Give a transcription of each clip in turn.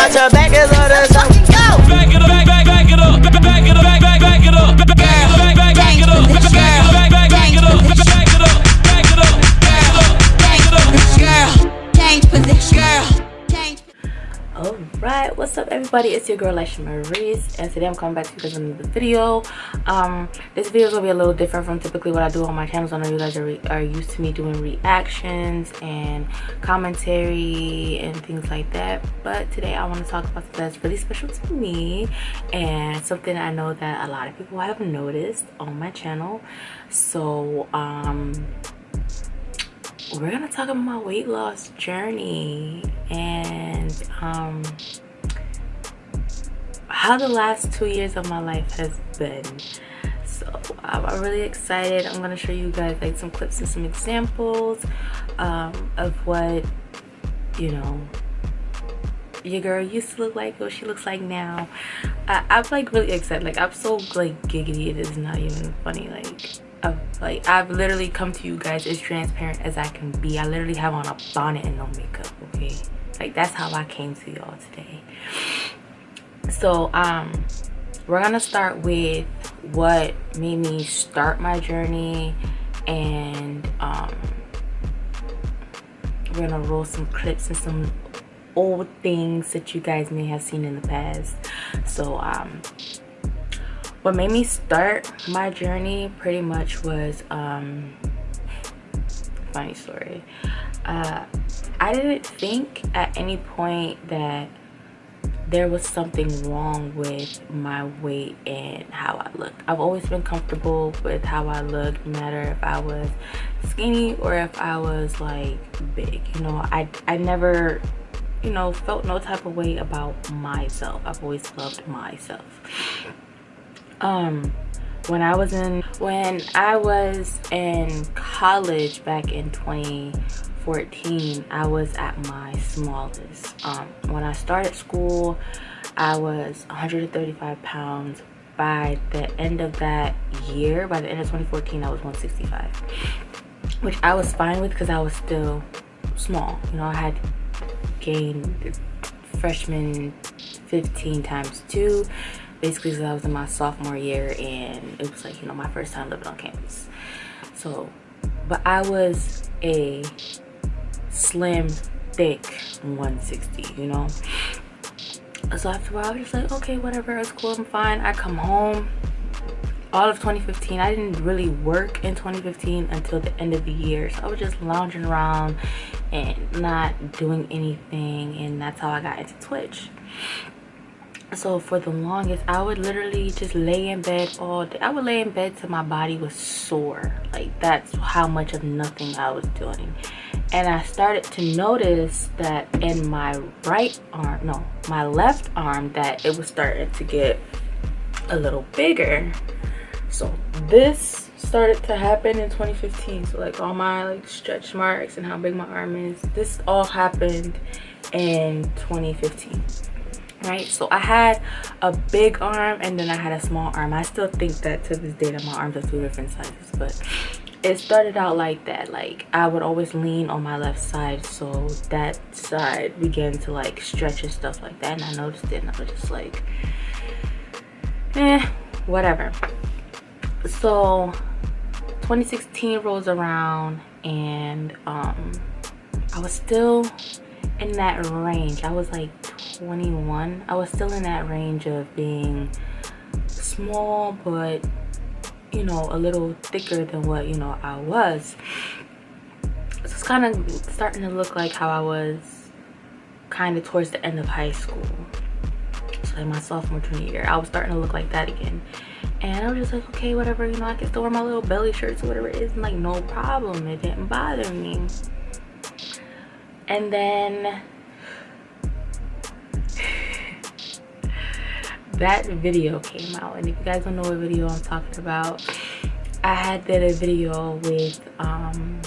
got your back is on the top. Back it up, back it up, back it up, back it up, back it up, back it up, back it up, back it up, back it up, back it up, girl, change position, girl. Alright, what's up everybody? It's your girl Lysha Maurice, and today I'm coming back to you guys with another video. This video is gonna be a little different from typically what I do on my channels. I know you guys are used to me doing reactions and commentary and things like that, but today I want to talk about something that's really special to me and something I know that a lot of people have noticed on my channel. So we're gonna talk about my weight loss journey and how the last 2 years of my life has been. So I'm really excited. I'm gonna show you guys like some clips and some examples of what, you know, your girl used to look like, what she looks like now. I'm like really excited. Like I'm so like giggity, it is not even funny. I've literally come to you guys as transparent as I can be. I literally have on a bonnet and no makeup, okay? Like that's how I came to y'all today. So we're gonna start with what made me start my journey, and we're gonna roll some clips and some old things that you guys may have seen in the past. So what made me start my journey pretty much was funny story. I didn't think at any point that there was something wrong with my weight and how I looked. I've always been comfortable with how I looked, no matter if I was skinny or if I was like big. You know, I never, you know, felt no type of way about myself. I've always loved myself. When I was in college back in 2014, I was at my smallest. When I started school, I was 135 pounds. By the end of that year, by the end of 2014, I was 165, which I was fine with because I was still small. You know, I had gained freshman 15 times 2. Basically, because I was in my sophomore year and it was like, you know, my first time living on campus. So, but I was a slim, thick 160, you know. So after a while, I was just like, okay, whatever, it's cool, I'm fine. I come home. All of 2015, I didn't really work in 2015 until the end of the year. So I was just lounging around and not doing anything, and that's how I got into Twitch. So for the longest, I would literally just lay in bed all day. I would lay in bed till my body was sore. Like that's how much of nothing I was doing. And I started to notice that in my my left arm, that it was starting to get a little bigger. So this started to happen in 2015. So like all my like stretch marks and how big my arm is, this all happened in 2015. Right, so I had a big arm and then I had a small arm. I still think that to this day that my arms are 2 different sizes, but it started out like that. Like I would always lean on my left side, so that side began to like stretch and stuff like that, and I noticed it and I was just like, whatever. So 2016 rolls around and I was still in that range. I was like 21. I was still in that range of being small, but you know, a little thicker than what, you know, I was. So it's kind of starting to look like how I was kind of towards the end of high school. So like my sophomore, junior year, I was starting to look like that again. And I was just like, okay, whatever, you know, I can still wear my little belly shirts or whatever it is, and like no problem. It didn't bother me. And then that video came out, and if you guys don't know what video I'm talking about, I had did a video with an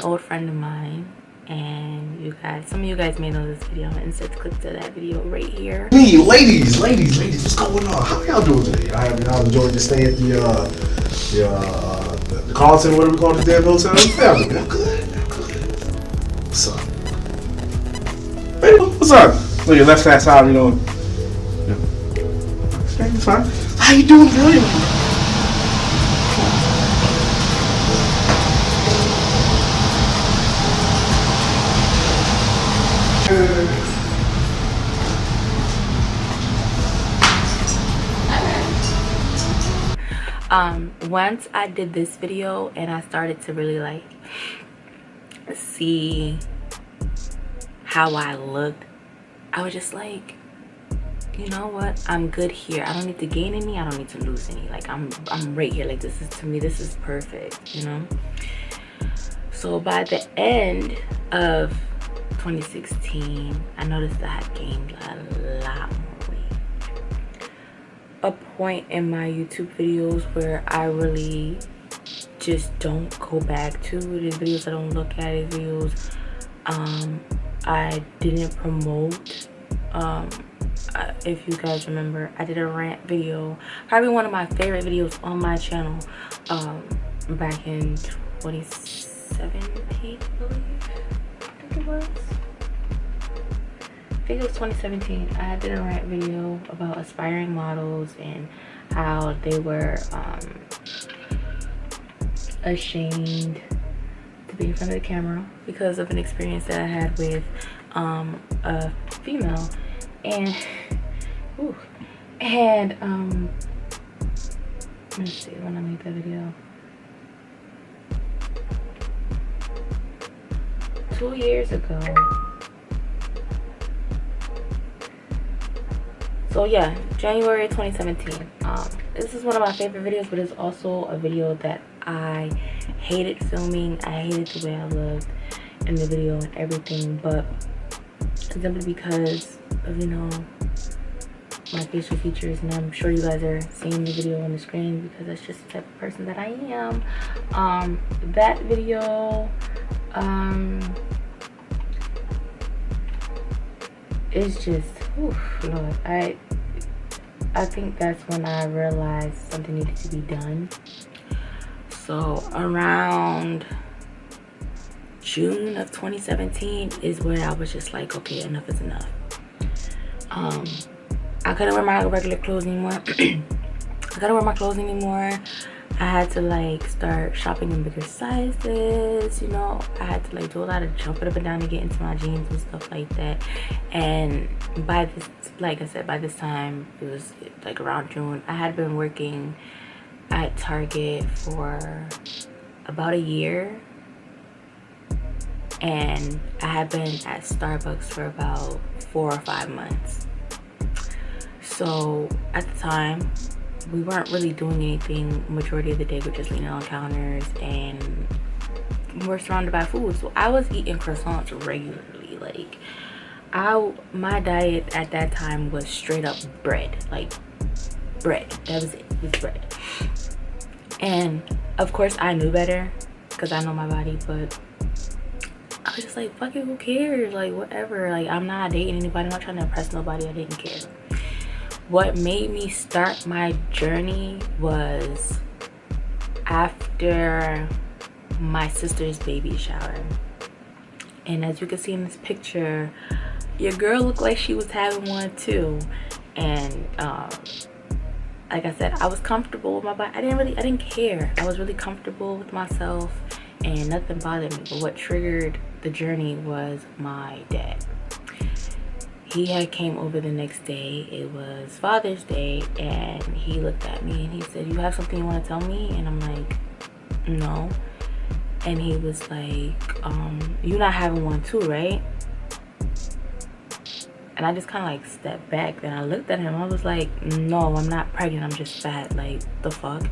old friend of mine, and you guys, some of you guys may know this video. I'm gonna insert clips to that video right here. Hey, ladies, what's going on? How y'all doing today? I have y'all enjoyed your stay at the Carlton, what do we call this damn hotel? Family, I'm good. What's up? Hey, what's up? on your left hand side, you know. Yeah. Okay, it's fine. How you doing, girl? Once I did this video and I started to really like see how I looked, I was just like, you know what, I'm good here. I don't need to gain any, I don't need to lose any. Like I'm right here. Like this is, to me, this is perfect, you know. So by the end of 2016, I noticed that I had gained a lot more weight. A point in my YouTube videos where I really just don't go back to these videos. I don't look at these videos. I didn't promote. If you guys remember, I did a rant video, probably one of my favorite videos on my channel, back in 2017, I think it was 2017. I did a rant video about aspiring models and how they were ashamed to be in front of the camera because of an experience that I had with a female. And let's see when I made that video. 2 years ago. So yeah, January 2017. This is one of my favorite videos, but it's also a video that I hated filming. I hated the way I looked in the video and everything, but simply because of, you know, my facial features, and I'm sure you guys are seeing the video on the screen because that's just the type of person that I am. That video is just, Lord, I think that's when I realized something needed to be done. So around June of 2017 is where I was just like, okay, enough is enough. I couldn't wear my regular clothes anymore. I couldn't wear my clothes anymore. I had to like start shopping in bigger sizes, you know. I had to like do a lot of jumping up and down to get into my jeans and stuff like that. And by this, like I said, by this time, it was like around June, I had been working at Target for about a year. And I had been at Starbucks for about 4 or 5 months. So at the time, we weren't really doing anything. Majority of the day we're just leaning on counters and we're surrounded by food. So I was eating croissants regularly. Like my diet at that time was straight up bread. Like bread. That was it. It was bread. And of course I knew better because I know my body, but I was just like, fuck it, who cares? Like whatever. Like I'm not dating anybody. I'm not trying to impress nobody. I didn't care. What made me start my journey was after my sister's baby shower. And as you can see in this picture, your girl looked like she was having one too. And like I said, I was comfortable with my body. I didn't care. I was really comfortable with myself and nothing bothered me. But what triggered the journey was my dad. He had came over the next day. It was Father's Day, and he looked at me and he said, "You have something you want to tell me?" And I'm like, "No." And he was like, "You're not having one too, right?" And I just kind of like stepped back. Then I looked at him. I was like, "No, I'm not pregnant. I'm just fat. Like, the fuck?"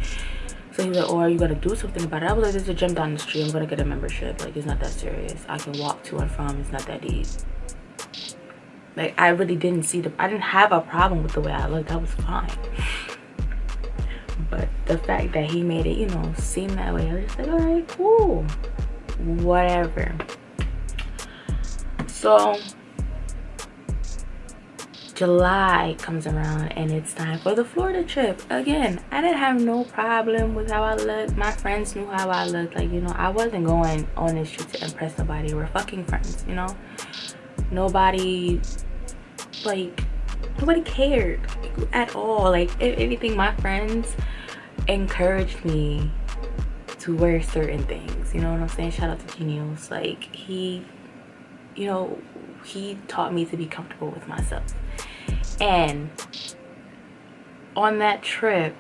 So he was like, "Oh, are you gonna do something about it?" I was like, "There's a gym down the street. I'm gonna get a membership. Like, it's not that serious. I can walk to and from. It's not that deep." Like, I really didn't I didn't have a problem with the way I looked. I was fine. But the fact that he made it, you know, seem that way, I was just like, all right, cool. Whatever. So, July comes around and it's time for the Florida trip. Again, I didn't have no problem with how I looked. My friends knew how I looked. Like, you know, I wasn't going on this trip to impress nobody. We're fucking friends, you know. Nobody like, nobody cared at all. Like, if anything, my friends encouraged me to wear certain things, you know what I'm saying? Shout out to Genius. Like, he, you know, he taught me to be comfortable with myself. And on that trip,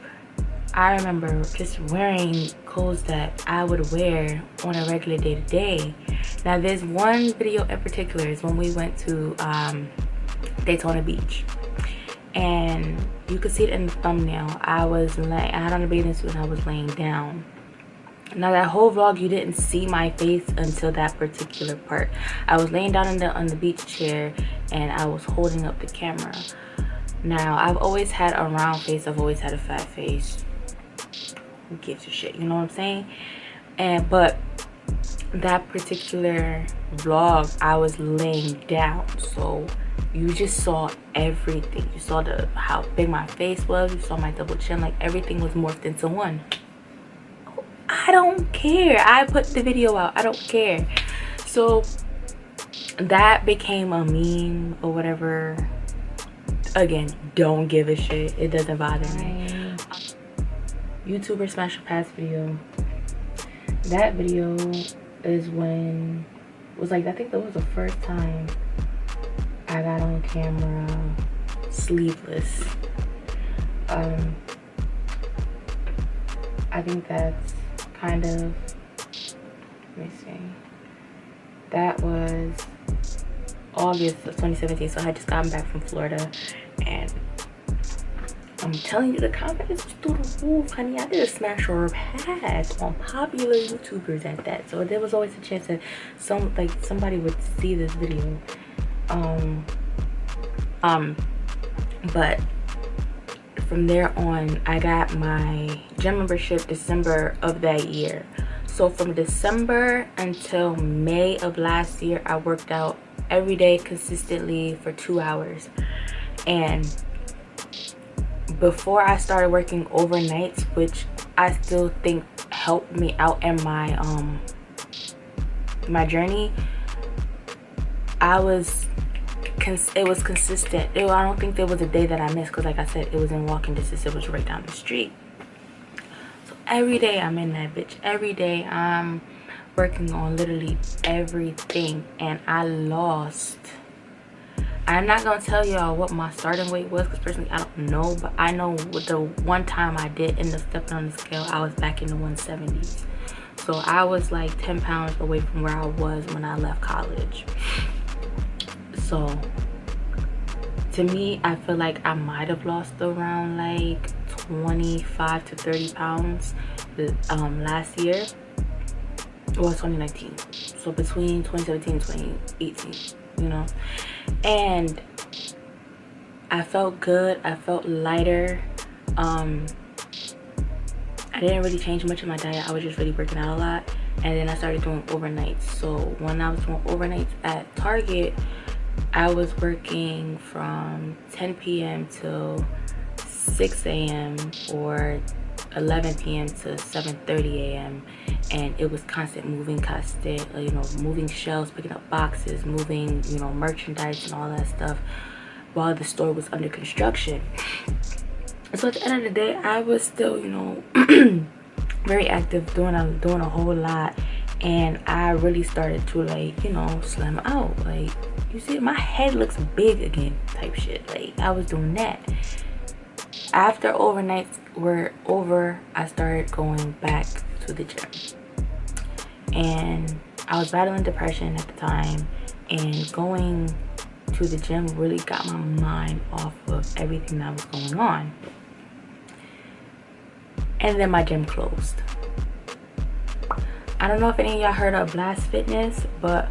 I remember just wearing clothes that I would wear on a regular day-to-day. Now, there's one video in particular is when we went to Daytona Beach, and you could see it in the thumbnail. I had on a bathing suit and I was laying down. Now, that whole vlog, you didn't see my face until that particular part. I was laying down on the beach chair and I was holding up the camera. Now, I've always had a round face. I've always had a fat face. Who gives a shit? You know what I'm saying? But that particular vlog, I was laying down, so you just saw everything. You saw how big my face was. You saw my double chin. Like, everything was morphed into one. I don't care. I put the video out. I don't care. So that became a meme or whatever. Again, don't give a shit. It doesn't bother me. YouTuber Smash a Pass video. That video is when it was like, I think that was the first time I got on camera sleeveless. I think that's kind of, let me see, that was August of 2017. So I had just gotten back from Florida, and I'm telling you, the confidence was through the roof, honey. I did a smash or a pass on popular YouTubers at that. So there was always a chance that somebody would see this video. But from there on, I got my gym membership December of that year. So from December until May of last year, I worked out every day consistently for 2 hours. And before I started working overnights, which I still think helped me out in my my journey, it was consistent. I don't think there was a day that I missed, because like I said, it was in walking distance. It was right down the street. So every day I'm in that bitch. Every day I'm working on literally everything. And I'm not gonna tell y'all what my starting weight was, because personally I don't know, but I know with the one time I did end up stepping on the scale, I was back in the 170s. So I was like 10 pounds away from where I was when I left college. So to me, I feel like I might have lost around like 25 to 30 pounds last year. Well, 2019. So between 2017 and 2018, you know. And I felt good. I felt lighter. I didn't really change much of my diet. I was just really working out a lot. And then I started doing overnights. So when I was doing overnights at Target, I was working from 10 p.m. till 6 a.m. or 11 p.m. to 7:30 a.m. and it was constant moving, moving shelves, picking up boxes, moving, merchandise and all that stuff while the store was under construction. So at the end of the day, I was still, very active, doing a whole lot. And I really started to slim out. Like, you see, my head looks big again type shit. Like, I was doing that. After overnights were over, I started going back to the gym. And I was battling depression at the time. And going to the gym really got my mind off of everything that was going on. And then my gym closed. I don't know if any of y'all heard of Blast Fitness, but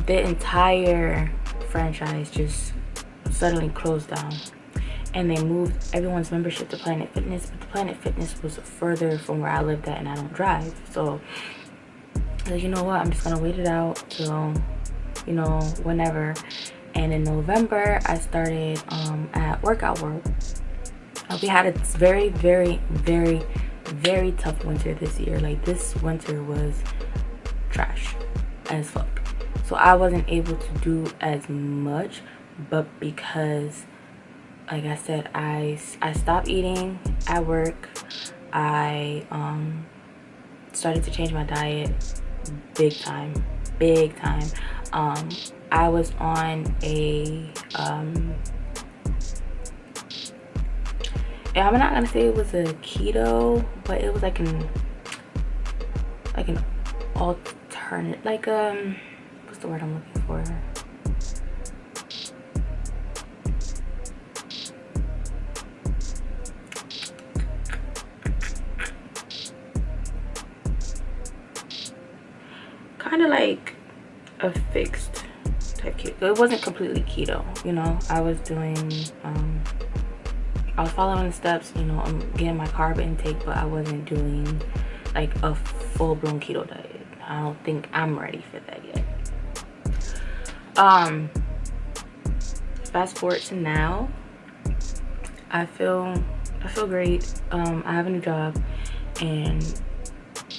the entire franchise just suddenly closed down. And they moved everyone's membership to Planet Fitness, but the Planet Fitness was further from where I lived at, and I don't drive. So, you know what, I'm just gonna wait it out till, whenever. And in November, I started at Workout World. We had a very, very, very, very tough winter this year. Like, this winter was trash as fuck. So I wasn't able to do as much, but because, like I said, I stopped eating at work. I started to change my diet big time. I was on a I'm not gonna say it was a keto, but it was like an alternate, like what's the word I'm looking for? Kind of like a fixed type keto. It wasn't completely keto, you know. I was doing I was following the steps, you know. I'm getting my carb intake, but I wasn't doing like a full-blown keto diet. I don't think I'm ready for that yet. Fast forward to now, I feel great. I have a new job, and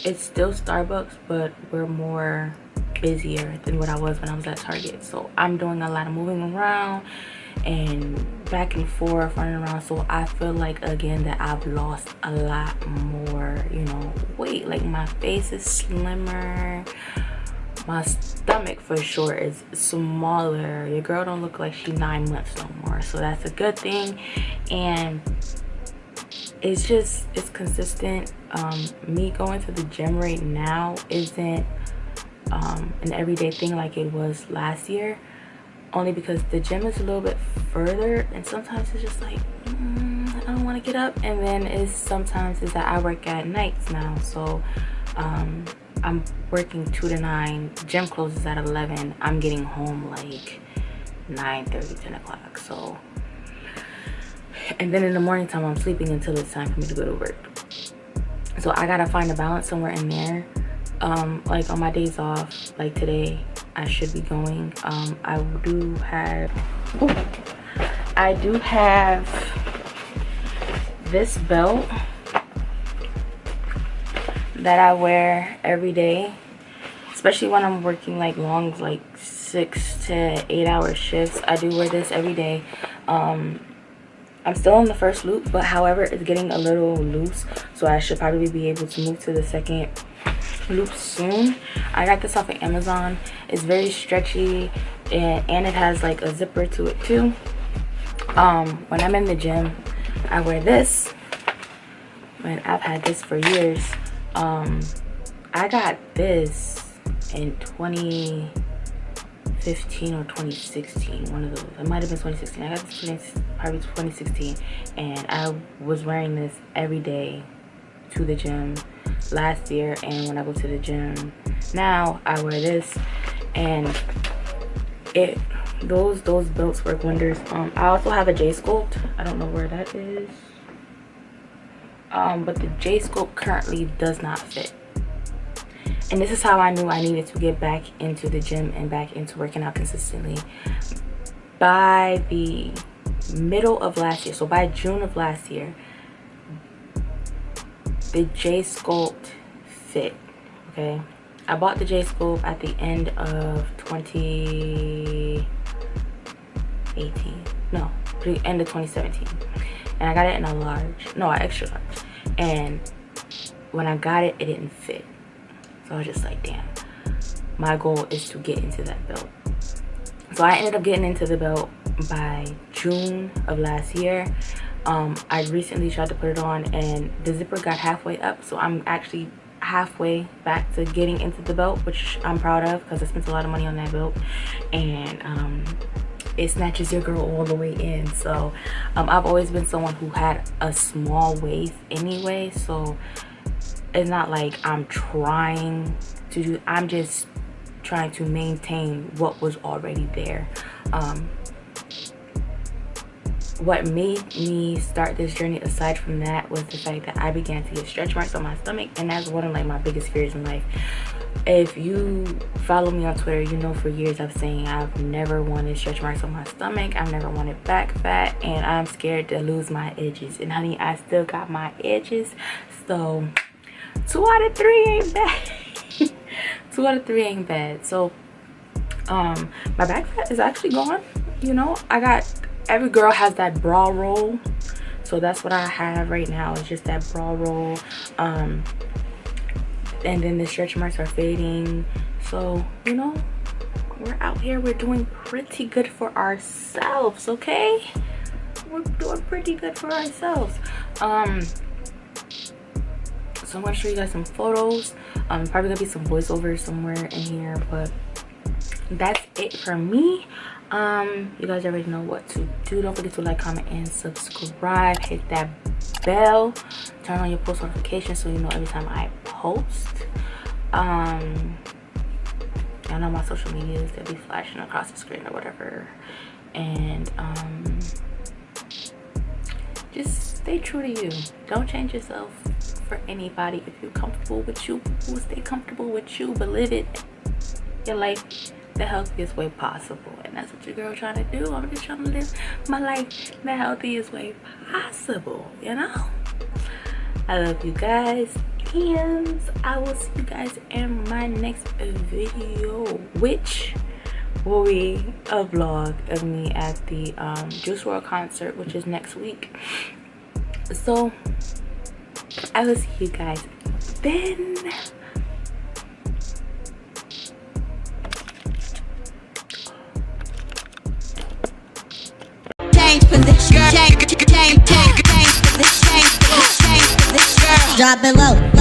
it's still Starbucks, but we're more busier than what I was when I was at Target. So I'm doing a lot of moving around and back and forth, running around. So I feel like, again, that I've lost a lot more, you know, weight. Like, my face is slimmer, my stomach for sure is smaller. Your girl don't look like she's 9 months no more, so that's a good thing. And it's consistent. Me going to the gym right now isn't an everyday thing like it was last year, only because the gym is a little bit further, and sometimes it's just like I don't want to get up. And then sometimes that I work at nights now, so I'm working 2 to 9. Gym closes at 11. I'm getting home like 9:30, 10 o'clock. So, and then in the morning time, I'm sleeping until it's time for me to go to work. So I gotta find a balance somewhere in there. Like on my days off, like today, I should be going. I do have this belt that I wear every day, especially when I'm working like long, like 6 to 8 hour shifts. I do wear this every day. I'm still in the first loop, but however, it's getting a little loose, so I should probably be able to move to the second loop soon. I got this off of Amazon. It's very stretchy, and it has like a zipper to it too. When I'm in the gym, I wear this. When I've had this for years. I got this in 2015 or 2016, one of those. It might have been 2016. I got this probably 2016, and I was wearing this every day to the gym last year. And when I go to the gym now, I wear this, and those belts work wonders. I also have a J Sculpt. I don't know where that is, but the J Sculpt currently does not fit. And this is how I knew I needed to get back into the gym and back into working out consistently. By the middle of last year, so by June of last year, the J Sculpt fit. Okay, I bought the J Sculpt at the end of 2018. No, the end of 2017, and I got it in a extra large. And when I got it, it didn't fit. So I was just like, damn, my goal is to get into that belt. So I ended up getting into the belt by June of last year. I recently tried to put it on, and the zipper got halfway up. So I'm actually halfway back to getting into the belt, which I'm proud of, because I spent a lot of money on that belt. And it snatches your girl all the way in. So I've always been someone who had a small waist anyway, so it's not like I'm just trying to maintain what was already there. What made me start this journey, aside from that, was the fact that I began to get stretch marks on my stomach, and that's one of like my biggest fears in life. If you follow me on Twitter, you know for years I've saying I've never wanted stretch marks on my stomach. I've never wanted back fat, and I'm scared to lose my edges. And honey, I still got my edges, so 2 out of 3 ain't bad. 2 out of 3 ain't bad. So my back fat is actually gone. you know, every girl has that bra roll, so that's what I have right now. It's just that bra roll, and then the stretch marks are fading. So, you know, we're out here, we're doing pretty good for ourselves, okay? We're doing pretty good for ourselves. So I'm gonna show you guys some photos. Probably gonna be some voiceovers somewhere in here, but that's it for me. You guys already know what to do. Don't forget to like, comment, and subscribe. Hit that bell, turn on your post notifications so you know every time I post. I know my social medias, they'll be flashing across the screen or whatever. And just stay true to you. Don't change yourself for anybody. If you're comfortable with you, stay comfortable with you, but live it, your life, the healthiest way possible. And that's what your girl trying to do. I'm just trying to live my life the healthiest way possible, you know? I love you guys, and I will see you guys in my next video, which will be a vlog of me at the Juice WRLD concert, which is next week. So I will see you guys then. Drop it low.